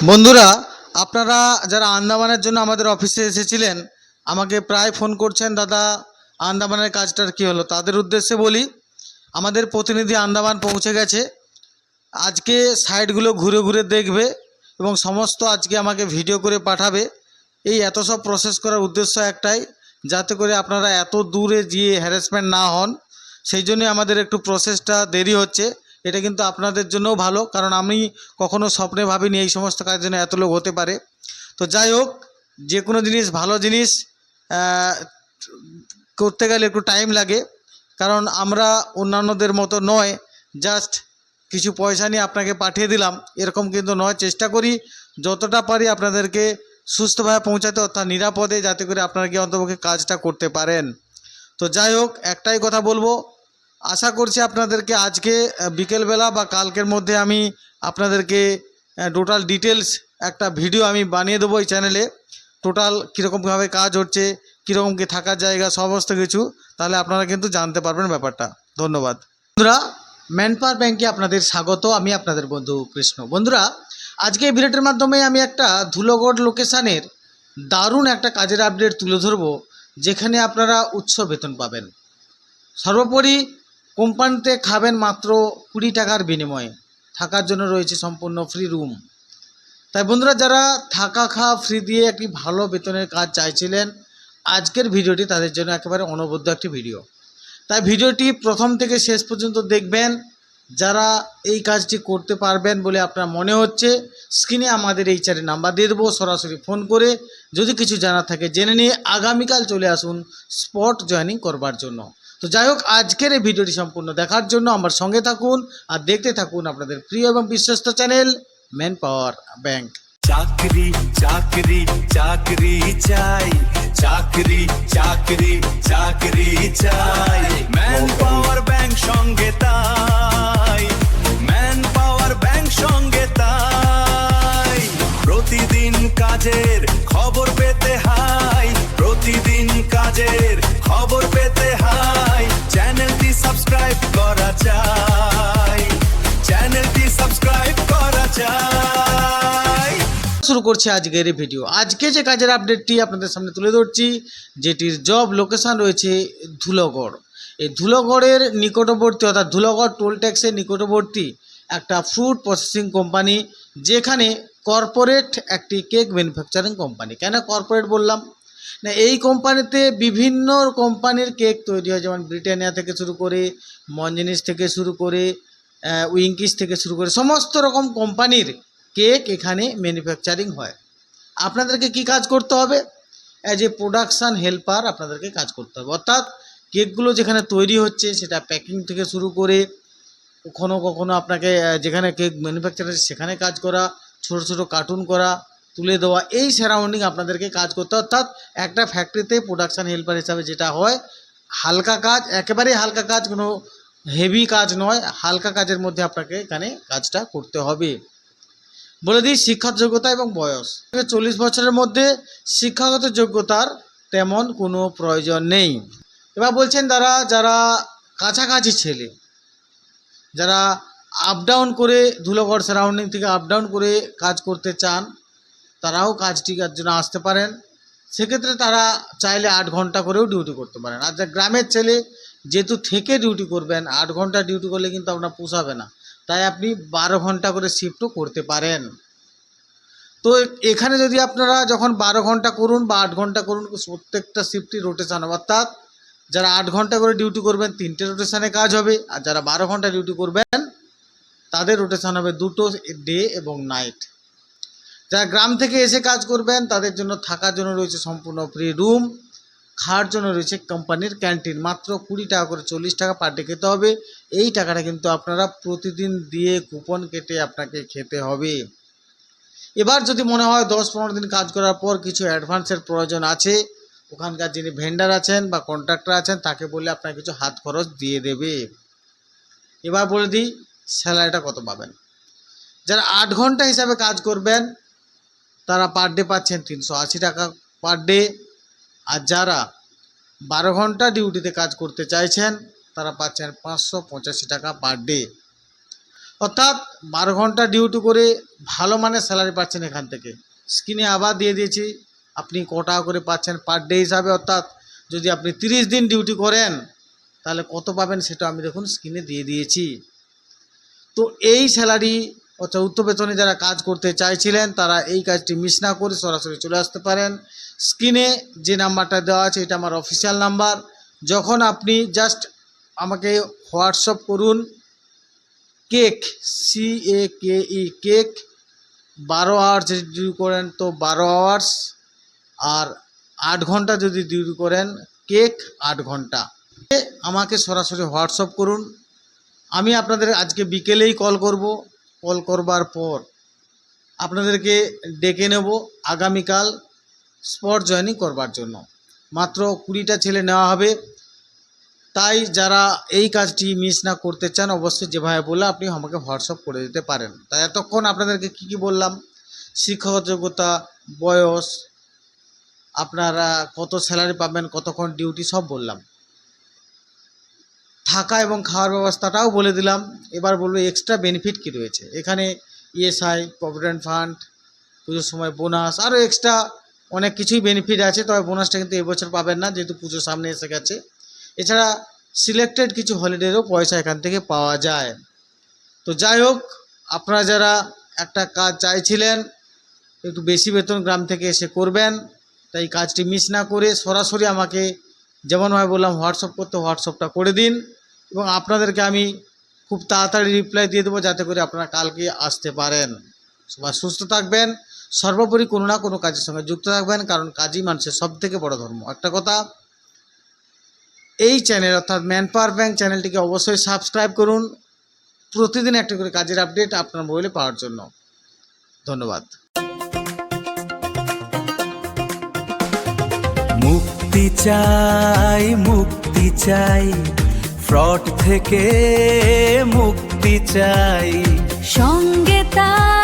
বন্ধুরা, আপনারা যারা আন্দামানের জন্য আমাদের অফিসে এসেছিলেন, আমাকে প্রায় ফোন করছেন, দাদা আন্দামানের কাজটার কী হলো। তাদের উদ্দেশ্যে বলি, আমাদের প্রতিনিধি আন্দামান পৌঁছে গেছে। আজকে সাইটগুলো ঘুরে ঘুরে দেখবে এবং সমস্ত আজকে আমাকে ভিডিও করে পাঠাবে। এই এত সব প্রসেস করার উদ্দেশ্য একটাই, যাতে করে আপনারা এত দূরে গিয়ে হ্যারাসমেন্ট না হন। সেই জন্যই আমাদের একটু প্রসেসটা দেরি হচ্ছে। এটা কিন্তু আপনাদের জন্যও ভালো, কারণ আমি কখনো স্বপ্নে ভাবিনি এই সমস্ত কাজের জন্য এত লোক হতে পারে। তো যাই হোক, যে কোনো জিনিস ভালো জিনিস করতে গেলে একটু টাইম লাগে, কারণ আমরা অন্যান্যদের মতো নয় জাস্ট কিছু পয়সা নিয়ে আপনাকে পাঠিয়ে দিলাম, এরকম কিন্তু নয়। চেষ্টা করি যতটা পারি আপনাদেরকে সুস্থভাবে পৌঁছাতে, অর্থাৎ নিরাপদে, যাতে করে আপনারা কি অন্তপক্ষে কাজটা করতে পারেন। তো যাই হোক, একটাই কথা বলবো, আশা করছি আপনাদেরকে আজকে বিকেলবেলা বা কালকের মধ্যে আমি আপনাদেরকে টোটাল ডিটেলস একটা ভিডিও আমি বানিয়ে দেবো এই চ্যানেলে। টোটাল কীরকমভাবে কাজ হচ্ছে, কীরকম কী থাকার জায়গা, সমস্ত কিছু, তাহলে আপনারা কিন্তু জানতে পারবেন ব্যাপারটা। ধন্যবাদ বন্ধুরা। ম্যানপাওয়ার ব্যাংকে আপনাদের স্বাগত। আমি আপনাদের বন্ধু কৃষ্ণ। বন্ধুরা, আজকে এই ভিডিওটির মাধ্যমে আমি একটা ধুলোগড় লোকেশানের দারুণ একটা কাজের আপডেট তুলে ধরবো, যেখানে আপনারা উচ্চ বেতন পাবেন। সর্বোপরি কোম্পানিতে খাবেন মাত্র 20 টাকার বিনিময়ে, থাকার জন্য রয়েছে সম্পূর্ণ ফ্রি রুম। তাই বন্ধুরা, যারা থাকা খাওয়া ফ্রি দিয়ে একটি ভালো বেতনের কাজ চাইছিলেন, আজকের ভিডিওটি তাদের জন্য একেবারে অনবদ্য একটি ভিডিও। তাই ভিডিওটি প্রথম থেকে শেষ পর্যন্ত দেখবেন। যারা এই কাজটি করতে পারবেন বলে আপনার মনে হচ্ছে, স্ক্রিনে আমাদের এই চ্যানেল নাম্বার দিয়ে দেবো, সরাসরি ফোন করে যদি কিছু জানার থাকে জেনে নিয়ে আগামীকাল চলে আসুন স্পট জয়েনিং করবার জন্য। তো যাই হোক, আজকের এই ভিডিওটি সম্পূর্ণ দেখার জন্য আমার সঙ্গে থাকুন আর দেখতে থাকুন আপনাদের প্রিয় এবং বিশ্বস্ত চ্যানেল ম্যানপাওয়ার ব্যাংক। চাকরি চাকরি চাকরি চাই, চাকরি চাকরি চাকরি চাই, ম্যানপাওয়ার ব্যাংক সঙ্গে তাই, ম্যানপাওয়ার ব্যাংক সঙ্গে তাই। প্রতিদিন কাজের খবর পেতে হাই, প্রতিদিন কাজের খবর পেতে হাই, চ্যানেলটি সাবস্ক্রাইব করা চাই, চ্যানেলটি সাবস্ক্রাইব করা চাই। শুরু করছি আজকের এই ভিডিও। আজকে যে কাজের আপডেটটি আপনাদের সামনে তুলে ধরছি, যেটির জব লোকেশন রয়েছে ধুলোগড়। এই ধুলোগড়ের নিকটবর্তী, অর্থাৎ ধুলোগড় টোল ট্যাক্সের নিকটবর্তী একটা ফ্রুট প্রসেসিং কোম্পানি, যেখানে কর্পোরেট একটি কেক ম্যানুফ্যাকচারিং কোম্পানি। কেন কর্পোরেট বললাম না, এই কোম্পানিতে বিভিন্ন কোম্পানির কেক তৈরি হয়, যেমন ব্রিটানিয়া থেকে শুরু করে, মঞ্জিনিস থেকে শুরু করে, উইঙ্কিস থেকে শুরু করে সমস্ত রকম কোম্পানির কেক এখানে ম্যানুফ্যাকচারিং হয়। আপনাদেরকে কি কাজ করতে হবে? অ্যাজ এ প্রোডাকশান হেল্পার আপনাদেরকে কাজ করতে হবে। অর্থাৎ কেকগুলো যেখানে তৈরি হচ্ছে সেটা প্যাকিং থেকে শুরু করে, কখনো কখনো আপনাকে যেখানে কেক ম্যানুফ্যাকচার আছে সেখানে কাজ করা, ছোট ছোট কার্টুন করা, তুলে দেওয়া, এই সারাউন্ডিং আপনাদেরকে কাজ করতে হয়। অর্থাৎ একটা ফ্যাক্টরিতে প্রোডাকশান হেল্পার হিসাবে যেটা হয়, হালকা কাজ, একেবারেই হালকা কাজ, কোনো হেভি কাজ নয়, হালকা কাজের মধ্যে আপনাকে এখানে কাজটা করতে হবে। বলে দিই শিক্ষার যোগ্যতা এবং বয়স, 40 বছরের মধ্যে শিক্ষাগত যোগ্যতার তেমন কোনো প্রয়োজন নেই। এবার বলছেন যারা কাছাকাছি ছেলে, যারা আপ ডাউন করে ধুলোগড় সারাউন্ডিং থেকে আপ ডাউন করে কাজ করতে চান, তারাও কাজটির জন্য আসতে পারেন। সেক্ষেত্রে তারা চাইলে 8 ঘন্টা করেও ডিউটি করতে পারেন। আর যা গ্রামের ছেলে, যেহেতু থেকে ডিউটি করবেন, 8 ঘন্টা ডিউটি করলে কিন্তু আপনার পোষাবে না, তাই আপনি 12 ঘন্টা করে শিফটও করতে পারেন। তো এখানে যদি আপনারা যখন 12 ঘন্টা করুন বা 8 ঘন্টা করুন, প্রত্যেকটা শিফটই রোটেশন হবে। অর্থাৎ যারা 8 ঘন্টা করে ডিউটি করবেন 3টে রোটেশনে কাজ হবে, আর যারা 12 ঘন্টা ডিউটি করবেন তাদের রোটেশন হবে 2টো ডে এবং নাইট। যারা গ্রাম থেকে এসে কাজ করবেন তাদের জন্য থাকার জন্য রয়েছে সম্পূর্ণ ফ্রি রুম, খাওয়ার জন্য রয়েছে কোম্পানির ক্যান্টিন। মাত্র 20 টাকা করে, 40 টাকা পার ডে খেতে হবে। এই টাকাটা কিন্তু আপনারা প্রতিদিন দিয়ে কুপন কেটে আপনাকে খেতে হবে। এবার যদি মনে হয় 10-15 দিন কাজ করার পর কিছু অ্যাডভান্সের প্রয়োজন আছে, ওখানকার যিনি ভেন্ডার আছেন বা কন্ট্রাক্টর আছেন তাকে বললে আপনার কিছু হাত খরচ দিয়ে দেবে। এবার বলে দিই স্যালারিটা কত পাবেন। যারা 8 ঘন্টা হিসাবে কাজ করবেন তারা পার ডে পাচ্ছেন 380 টাকা পার ডে, আর যারা 12 ঘন্টা ডিউটিতে কাজ করতে চাইছেন তারা পাচ্ছেন 585 টাকা পার ডে। অর্থাৎ 12 ঘন্টা ডিউটি করে ভালো মানের স্যালারি পাচ্ছেন এখান থেকে। স্ক্রিনে আবার দিয়ে দিয়েছি আপনি ক টাকা করে পাচ্ছেন পার ডে হিসাবে, অর্থাৎ যদি আপনি 30 দিন ডিউটি করেন তাহলে কত পাবেন সেটা আমি দেখুন স্ক্রিনে দিয়ে দিয়েছি। তো এই স্যালারি অর্থাৎ উচ্চ বেতনে যারা কাজ করতে চাইছিলেন তারা এই কাজটি মিস না করে সরাসরি চলে আসতে পারেন। স্ক্রিনে যে নাম্বারটা দেওয়া আছে এটা আমার অফিসিয়াল নাম্বার। যখন আপনি জাস্ট আমাকে হোয়াটসঅ্যাপ করুন কেক CAKE কেক 12 আওয়ার্স যদি ডিউটি করেন তো 12 আওয়ার্স, আর 8 ঘন্টা যদি ডিউটি করেন কেক 8 ঘন্টা। আমাকে সরাসরি হোয়াটসঅ্যাপ করুন, আমি আপনাদের আজকে বিকেলেই কল করব। কল করবার পর আপনাদেরকে ডেকে নেব আগামীকাল স্পট জয়েনিং করবার জন্য। মাত্র 20টা ছেলে নেওয়া হবে। তাই যারা এই কাজটি মিস না করতে চান অবশ্যই যেভাবে বললাম আপনি আমাকে হোয়াটসঅ্যাপ করে দিতে পারেন। তাই এতক্ষণ আপনাদেরকে কী বললাম, শিক্ষাগত যোগ্যতা, বয়স, আপনারা কত স্যালারি পাবেন, কতক্ষণ ডিউটি সব বললাম। থাকা এবং খাওয়ার ব্যবস্থাটাও বলে দিলাম। এবার বলবো এক্সট্রা বেনিফিট কী রয়েছে এখানে। ESI, প্রভিডেন্ট ফান্ড, পুজোর সময় বোনাস, আরও এক্সট্রা অনেক কিছুই বেনিফিট আছে। তবে বোনাসটা কিন্তু এবছর পাবেন না যেহেতু পুজোর সামনে এসে গেছে। এছাড়া সিলেক্টেড কিছু হলিডেরও পয়সা এখান থেকে পাওয়া যায়। তো যাই হোক, আপনারা যারা একটা কাজ চাইছিলেন একটু বেশি বেতন গ্রাম থেকে এসে করবেন, তাই কাজটি মিস না করে সরাসরি আমাকে যেমনভাবে বললাম হোয়াটসঅ্যাপ করতে হোয়াটসঅ্যাপটা করে দিন, এবং আপনাদেরকে আমি খুব তাড়াতাড়ি রিপ্লাই দিয়ে দেবো যাতে করে আপনারা কালকে আসতে পারেন। সবাই সুস্থ থাকবেন, সর্বোপরি কোনো না কোনো কাজের সঙ্গে যুক্ত থাকবেন, কারণ কাজই মানুষের সবথেকে বড় ধর্ম। একটা কথা, এই চ্যানেল অর্থাৎ ম্যান পাওয়ার ব্যাংক চ্যানেলটিকে অবশ্যই সাবস্ক্রাইব করুন প্রতিদিন একটা করে কাজের আপডেট আপনার মোবাইলে পাওয়ার জন্য। ধন্যবাদ। মুক্তি চাই ফ্রড থেকে মুক্তি চাই, সঙ্গে তার